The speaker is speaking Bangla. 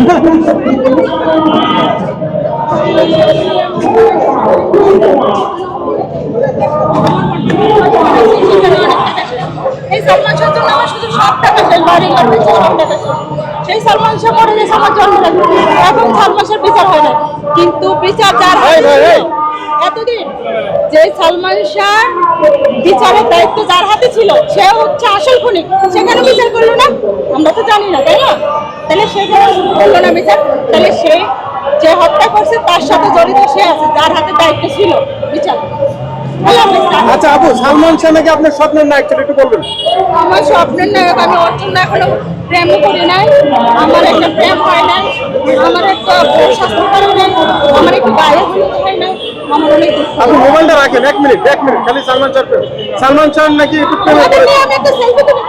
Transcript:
এই সালমান শাহর জন্য আমার শুধু সব টাকা শেষ, বাড়ি ঘর বেঁচে সব টাকা শেষ। সেই সালমান শাহ মরে গেছে আমার জন্ম লাগবে, এখন সালমান শাহর বিচার হয় না। কিন্তু বিচার যার এতদিন যে সালমান শাহ বিচারের দায়িত্ব যার হাতে ছিল, সে হচ্ছে আসল খুনি, সেখানে বিচার করলো না? আমরা তো জানি না, তাই না? তাহলে সেখানে করলো না বিচার, তাহলে সে যে হত্যা করছে তার সাথে জড়িত সে আছে, যার হাতে দায়িত্ব ছিল বিচার। আচ্ছা আপু, সালমান শাহ নাকি আপনার স্বপ্নের নায়ক, একটু বলবেন? আমার স্বপ্নের নায়ক, আমি ওর জন্য এখনো প্রেম করি নাই, আমার একটা প্রেম হয় নাই, আমার একটা স্বাস্থ্য করে নাই, আমার একটা গায়ে হলুদ হয় নাই, আমার অনেক দুঃখ। আপনি মোবাইলটা রাখেন, এক মিনিট খালি সালমান শাহ নাকি একটু প্রেমে পড়েছে। আমি একটা সেলফি তুলে